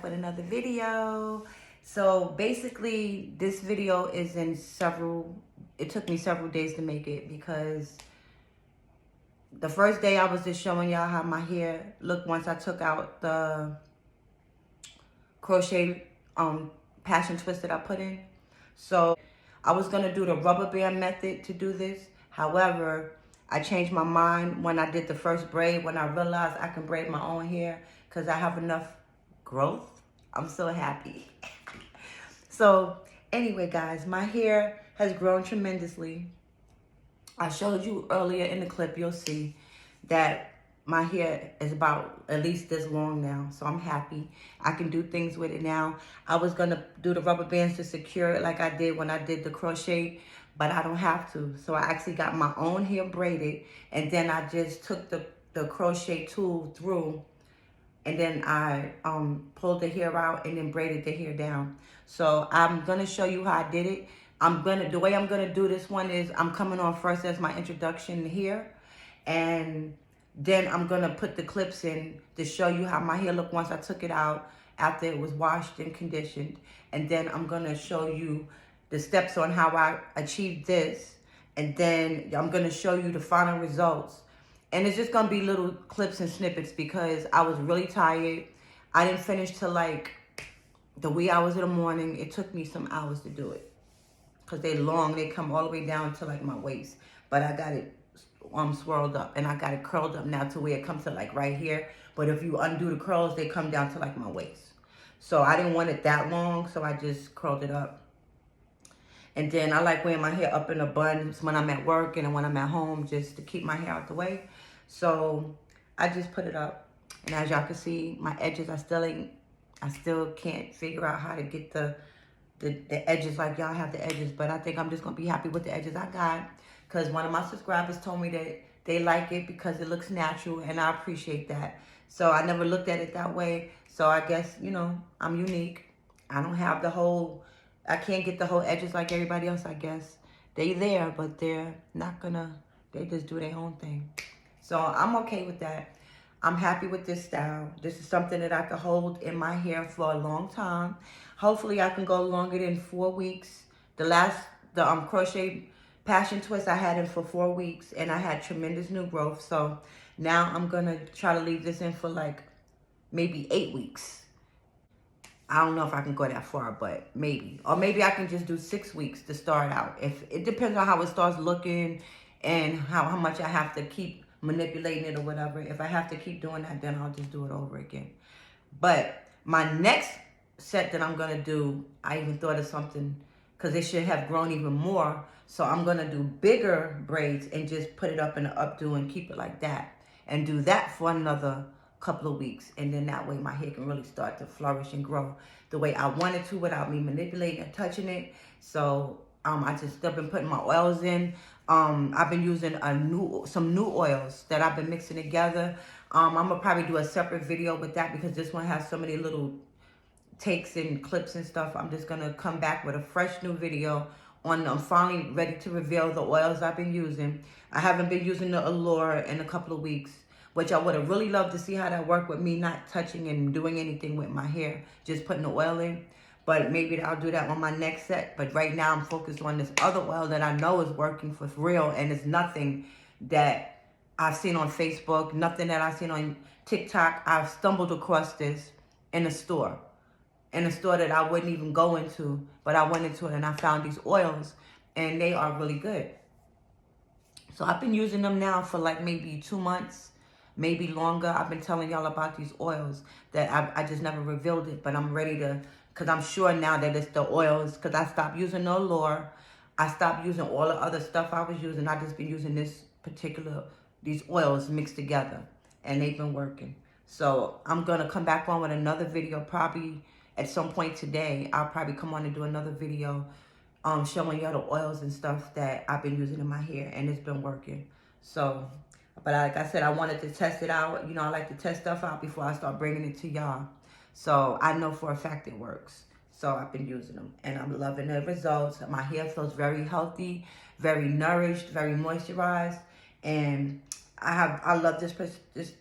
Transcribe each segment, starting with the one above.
with another video. So basically this video is in it took me several days to make it because the first day I was just showing y'all how my hair looked once I took out the crochet passion twist that I put in. So I was gonna do the rubber band method to do this. However, I changed my mind when I did the first braid, when I realized I can braid my own hair because I have enough growth. I'm so happy. So anyway, guys, my hair has grown tremendously. I showed you earlier in the clip, you'll see that my hair is about at least this long now. So I'm happy. I can do things with it now. I was gonna do the rubber bands to secure it like I did when I did the crochet, but I don't have to. So I actually got my own hair braided, and then I just took the crochet tool through, and then I pulled the hair out and then braided the hair down. So I'm gonna show you how I did it. The way I'm gonna do this one is I'm coming on first as my introduction here, and then I'm gonna put the clips in to show you how my hair looked once I took it out after it was washed and conditioned. And then I'm gonna show you the steps on how I achieved this. And then I'm gonna show you the final results. And it's just gonna be little clips and snippets because I was really tired. I didn't finish till like the wee hours of the morning. It took me some hours to do it because they're long. They come all the way down to like my waist. But I got it swirled up, and I got it curled up now to where it comes to like right here. But if you undo the curls, they come down to like my waist. So I didn't want it that long, so I just curled it up. And then I like wearing my hair up in a bun when I'm at work and when I'm at home, just to keep my hair out the way. So I just put it up, and as y'all can see, my edges, I still can't figure out how to get the edges like y'all have the edges, but I think I'm just gonna be happy with the edges I got because one of my subscribers told me that they like it because it looks natural, and I appreciate that. So I never looked at it that way. So I guess, you know, I'm unique. I don't have I can't get the whole edges like everybody else, I guess. They there, but they're not gonna, they just do their own thing. So I'm okay with that. I'm happy with this style. This is something that I could hold in my hair for a long time. Hopefully I can go longer than 4 weeks. The crochet passion twist, I had it for 4 weeks, and I had tremendous new growth. So now I'm gonna try to leave this in for like maybe 8 weeks. I don't know if I can go that far, but maybe. Or maybe I can just do 6 weeks to start out. If it depends on how it starts looking and how much I have to keep manipulating it or whatever. If I have to keep doing that, then I'll just do it over again. But my next set that I'm gonna do, I even thought of something because it should have grown even more. So I'm gonna do bigger braids and just put it up in an updo and keep it like that. And do that for another couple of weeks. And then that way my hair can really start to flourish and grow the way I want it to without me manipulating and touching it. So I just still been putting my oils in. I've been using some new oils that I've been mixing together. I'm gonna probably do a separate video with that because this one has so many little takes and clips and stuff. I'm just gonna come back with a fresh new video on, I'm finally ready to reveal the oils I've been using. I haven't been using the Allure in a couple of weeks, which I would have really loved to see how that worked with me not touching and doing anything with my hair, just putting the oil in. But maybe I'll do that on my next set. But right now I'm focused on this other oil that I know is working for real, and it's nothing that I've seen on Facebook, nothing that I've seen on TikTok. I've stumbled across this in a store that I wouldn't even go into, but I went into it and I found these oils, and they are really good. So I've been using them now for like maybe 2 months, maybe longer. I've been telling y'all about these oils that I just never revealed it, but I'm ready to, because I'm sure now that it's the oils, because I stopped using the Allure. I stopped using all the other stuff I was using. I just been using these oils mixed together, and they've been working. So I'm going to come back on with another video probably at some point today. I'll probably come on and do another video showing y'all the oils and stuff that I've been using in my hair, and it's been working. So, but like I said, I wanted to test it out. You know, I like to test stuff out before I start bringing it to y'all. So I know for a fact it works. So I've been using them, and I'm loving the results. My hair feels very healthy, very nourished, very moisturized, and I love this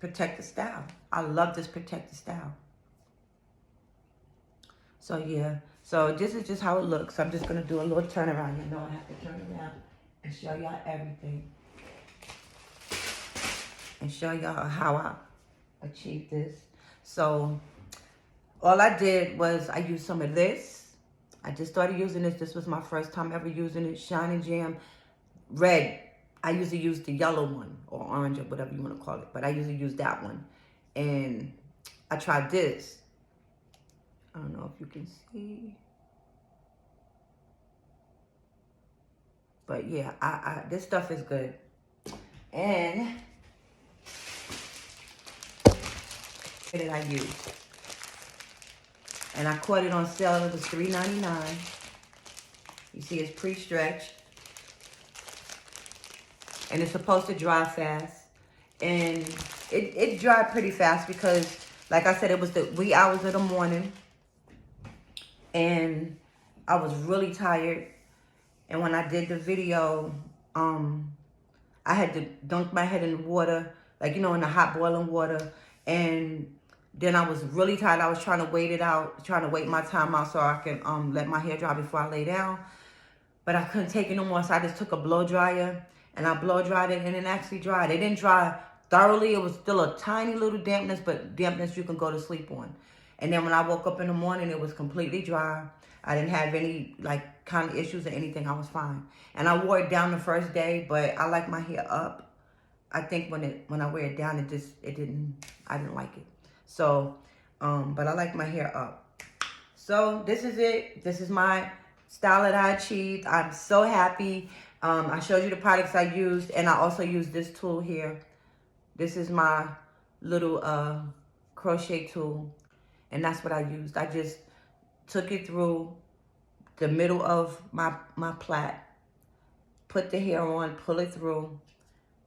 protective style. I love this protective style. So yeah, so this is just how it looks. I'm just gonna do a little turnaround. You know, I have to turn around and show y'all everything and show y'all how I achieved this. So all I did was I used some of this. I just started using this. This was my first time ever using it. Shine and Jam red. I usually use the yellow one or orange or whatever you want to call it, but I usually use that one. And I tried this. I don't know if you can see, but yeah, this stuff is good. And that I used, and I caught it on sale. It was $3.99. You see, it's pre-stretched, and it's supposed to dry fast. And it dried pretty fast because, like I said, it was the wee hours of the morning, and I was really tired. And when I did the video, I had to dunk my head in the water, like, you know, in the hot boiling water. And then I was really tired. I was trying to wait it out, trying to wait my time out so I can let my hair dry before I lay down. But I couldn't take it no more, so I just took a blow dryer and I blow dried it, and it actually dried. It didn't dry thoroughly. It was still a tiny little dampness, but dampness you can go to sleep on. And then when I woke up in the morning, it was completely dry. I didn't have any like kind of issues or anything. I was fine. And I wore it down the first day, but I like my hair up. I think when I wear it down, I didn't like it. So, but I like my hair up. So this is it. This is my style that I achieved. I'm so happy. I showed you the products I used, and I also used this tool here. This is my little crochet tool, and that's what I used. I just took it through the middle of my plait, put the hair on, pull it through,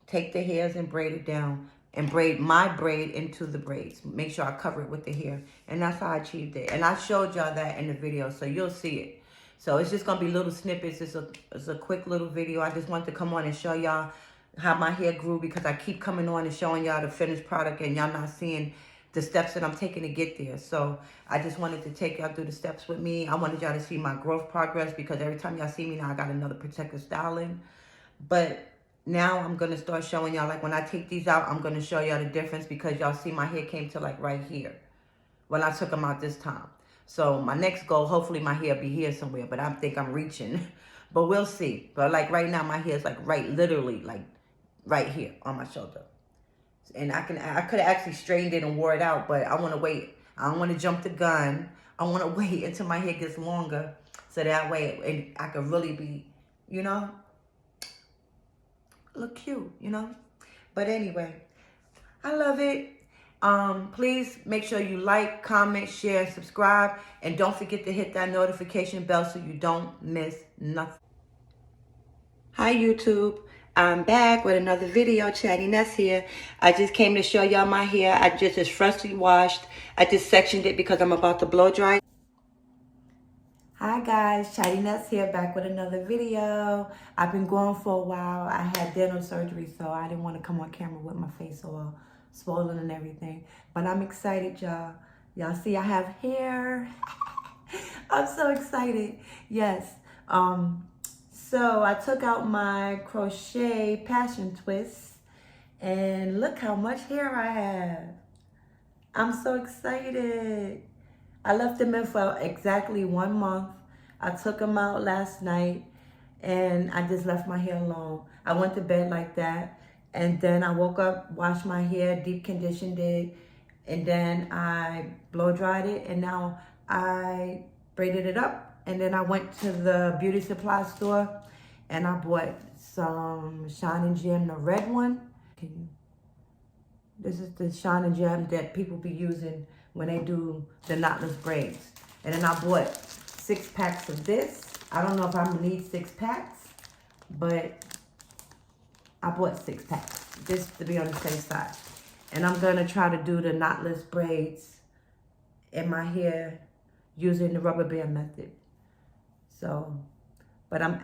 take the hairs and braid it down, and braid my braid into the braids. Make sure I cover it with the hair. And that's how I achieved it. And I showed y'all that in the video, so you'll see it. So it's just going to be little snippets. It's a quick little video. I just wanted to come on and show y'all how my hair grew, because I keep coming on and showing y'all the finished product and y'all not seeing the steps that I'm taking to get there. So I just wanted to take y'all through the steps with me. I wanted y'all to see my growth progress, because every time y'all see me now, I got another protective styling. But now I'm going to start showing y'all, like when I take these out, I'm going to show y'all the difference, because y'all see my hair came to like right here when I took them out this time. So my next goal, hopefully my hair be here somewhere, but I think I'm reaching, but we'll see. But like right now, my hair is like literally like right here on my shoulder. And I could have actually straightened it and wore it out, but I want to wait. I don't want to jump the gun. I want to wait until my hair gets longer, so that way I could really be, you know, look cute, you know. But anyway, I love it. Please make sure you like, comment, share, subscribe, and don't forget to hit that notification bell so you don't miss nothing. Hi YouTube, I'm back with another video. Chatty-Ness here. I just came to show y'all my hair. I just is freshly washed. I just sectioned it because I'm about to blow dry. Hi guys, Chatty-Ness here, back with another video. I've been gone for a while. I had dental surgery, so I didn't want to come on camera with my face all swollen and everything. But I'm excited, y'all. Y'all see I have hair. I'm so excited. Yes. So I took out my crochet passion twists, and look how much hair I have. I'm so excited. I left them in for exactly 1 month. I took them out last night, and I just left my hair alone. I went to bed like that, and then I woke up, washed my hair, deep conditioned it, and then I blow dried it, and now I braided it up. And then I went to the beauty supply store, and I bought some Shine and Jam, the red one. This is the Shine and Jam that people be using when they do the knotless braids. And then I bought 6 packs of this. I don't know if I'm gonna need 6 packs, but I bought 6 packs just to be on the safe side. And I'm gonna try to do the knotless braids in my hair using the rubber band method. So, but I'm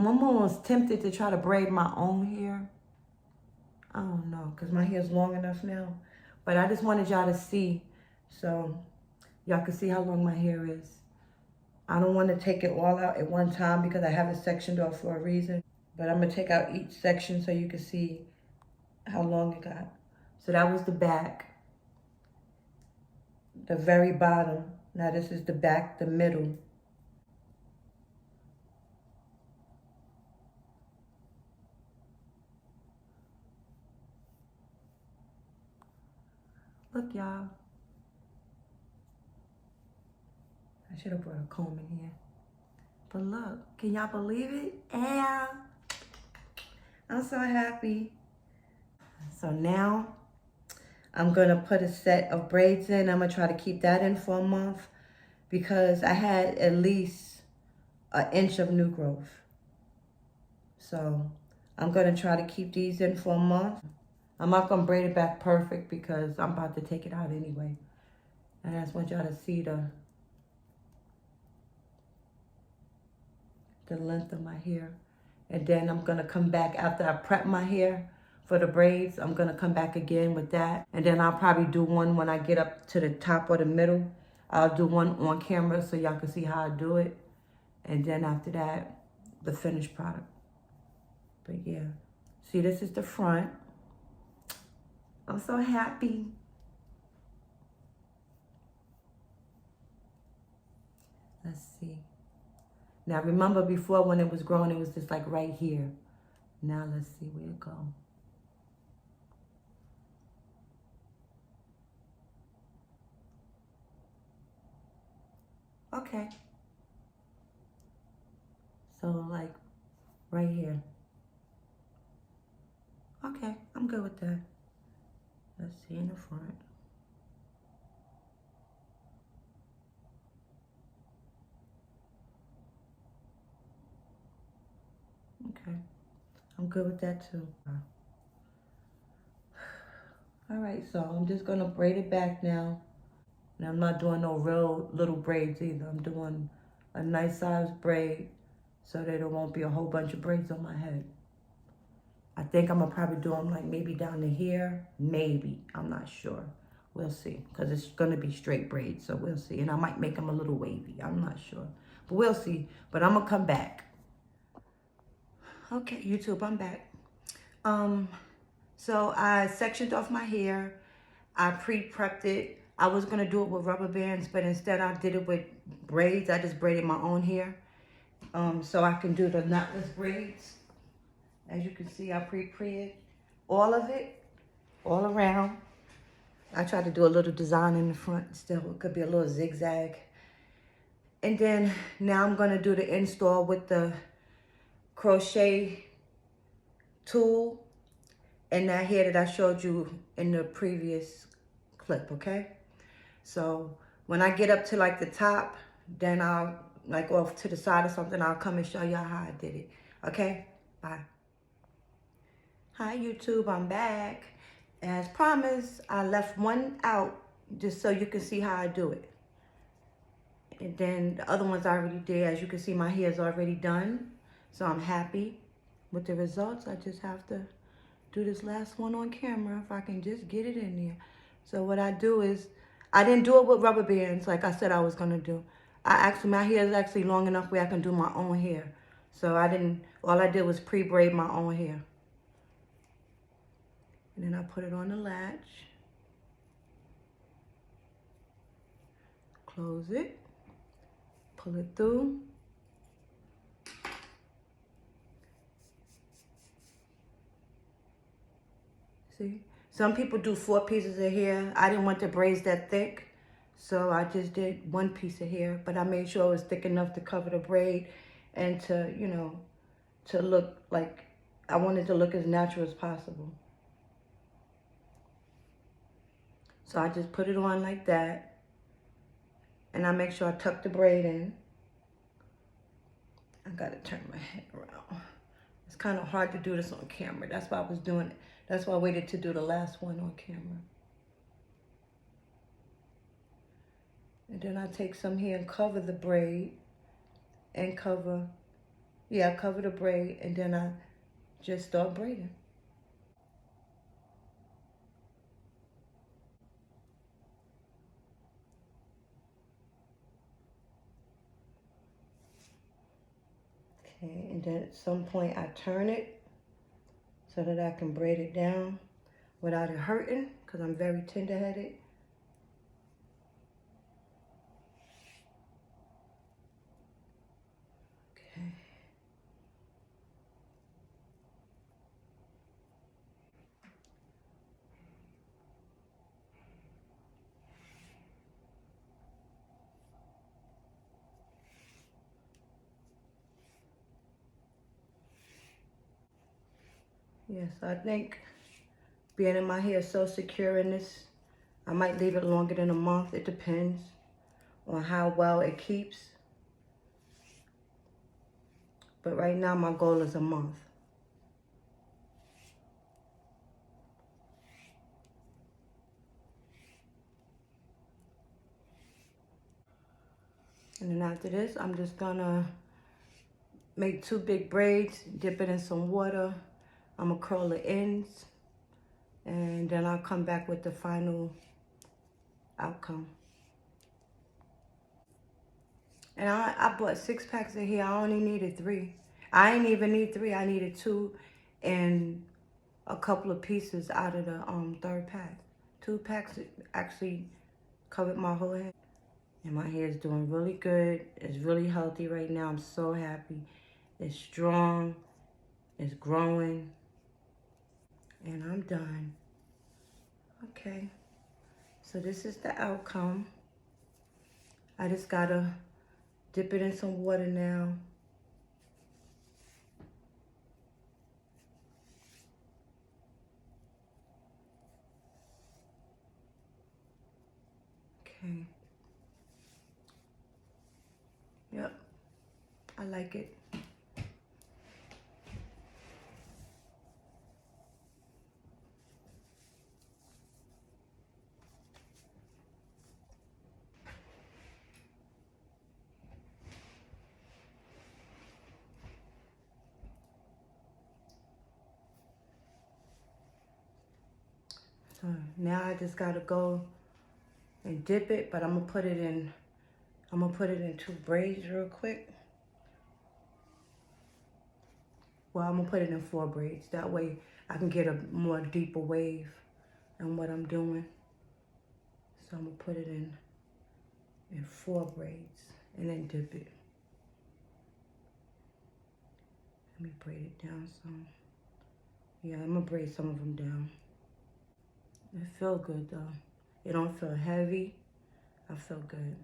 almost tempted to try to braid my own hair. I don't know, because my hair's long enough now. But I just wanted y'all to see, so y'all can see how long my hair is. I don't want to take it all out at one time because I have it sectioned off for a reason. But I'm going to take out each section so you can see how long it got. So that was the back, the very bottom. Now this is the back, the middle. Look, y'all. I should have brought a comb in here. But look, can y'all believe it? Yeah. I'm so happy. So now I'm gonna put a set of braids in. I'm gonna try to keep that in for a month because I had at least an inch of new growth. So I'm gonna try to keep these in for a month. I'm not gonna braid it back perfect because I'm about to take it out anyway. And I just want y'all to see the length of my hair. And then I'm gonna come back after I prep my hair for the braids. I'm gonna come back again with that. And then I'll probably do one when I get up to the top or the middle. I'll do one on camera so y'all can see how I do it. And then after that, the finished product. But yeah, see, this is the front. I'm so happy. Let's see. Now remember before when it was growing, it was just like right here. Now let's see where it go. Okay. So like right here. Okay, I'm good with that. Let's see in the front. Okay, I'm good with that too. All right, so I'm just gonna braid it back now. And I'm not doing no real little braids either. I'm doing a nice size braid so that there won't be a whole bunch of braids on my head. I think I'm gonna probably do them like maybe down to here, maybe, I'm not sure. We'll see, because it's gonna be straight braids, so we'll see. And I might make them a little wavy, I'm not sure. But we'll see, but I'm gonna come back. Okay, YouTube, I'm back. So I sectioned off my hair. I pre-prepped it. I was gonna do it with rubber bands, but instead I did it with braids. I just braided my own hair. So I can do the knotless braids. As you can see, I pre-prepped all of it, all around. I tried to do a little design in the front still. It could be a little zigzag. And then now I'm gonna do the install with the crochet tool and that hair that I showed you in the previous clip, okay? So when I get up to like the top, then I'll like off to the side or something, I'll come and show y'all how I did it, okay? Bye. Hi YouTube, I'm back. As promised, I left one out just so you can see how I do it. And then the other ones I already did. As you can see, my hair is already done. So I'm happy with the results. I just have to do this last one on camera if I can just get it in there. So what I do is, I didn't do it with rubber bands like I said I was gonna do. My hair is actually long enough where I can do my own hair. So all I did was pre-braid my own hair. And then I put it on the latch. Close it. Pull it through. See? Some people do 4 pieces of hair. I didn't want the braids that thick, so I just did 1 piece of hair, but I made sure it was thick enough to cover the braid and to, you know, to look like, I wanted to look as natural as possible. So I just put it on like that, and I make sure I tuck the braid in. I gotta turn my head around. It's kind of hard to do this on camera. That's why I was doing it. That's why I waited to do the last one on camera. And then I take some here and cover the braid and cover the braid, and then I just start braiding. Okay, and then at some point I turn it so that I can braid it down without it hurting, because I'm very tender-headed. Okay. Yes, I think being in my hair so secure in this, I might leave it longer than a month. It depends on how well it keeps. But right now my goal is a month. And then after this, I'm just gonna make 2 big braids, dip it in some water. I'm gonna curl the ends, and then I'll come back with the final outcome. And I bought 6 packs of hair. I only needed 3. I didn't even need 3. I needed 2 and a couple of pieces out of the 3rd pack. 2 packs actually covered my whole head. And my hair is doing really good. It's really healthy right now. I'm so happy. It's strong. It's growing. And I'm done. Okay. So this is the outcome. I just gotta dip it in some water now. Okay. Yep. I like it. So now I just gotta go and dip it, but I'm gonna put it in 2 braids real quick. Well, I'm gonna put it in 4 braids. That way I can get a more deeper wave in what I'm doing. So I'm gonna put it in 4 braids and then dip it. Let me braid it down some. Yeah, I'm gonna braid some of them down. It feel good though. It don't feel heavy. I feel good.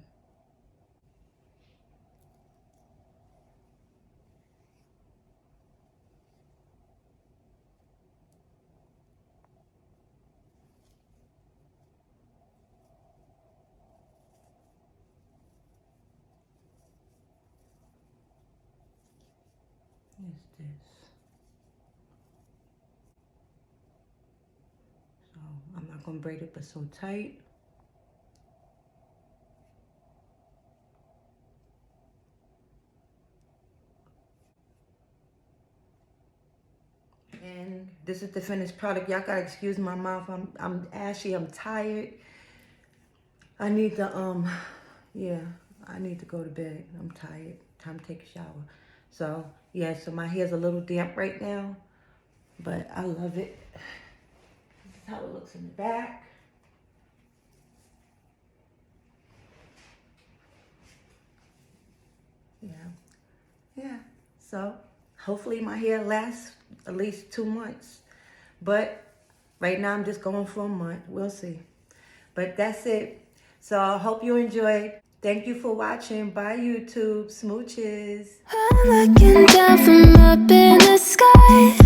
What's this? So I'm not gonna braid it but so tight. And this is the finished product. Y'all gotta excuse my mouth. I'm ashy. I'm tired. I need to yeah, I need to go to bed. I'm tired. Time to take a shower. So yeah, so my hair's a little damp right now, but I love it. This is how it looks in the back. Yeah, yeah. So hopefully my hair lasts at least 2 months. But right now I'm just going for a month. We'll see. But that's it. So I hope you enjoyed. Thank you for watching. Bye, YouTube. Smooches. I'm looking down from up in the sky.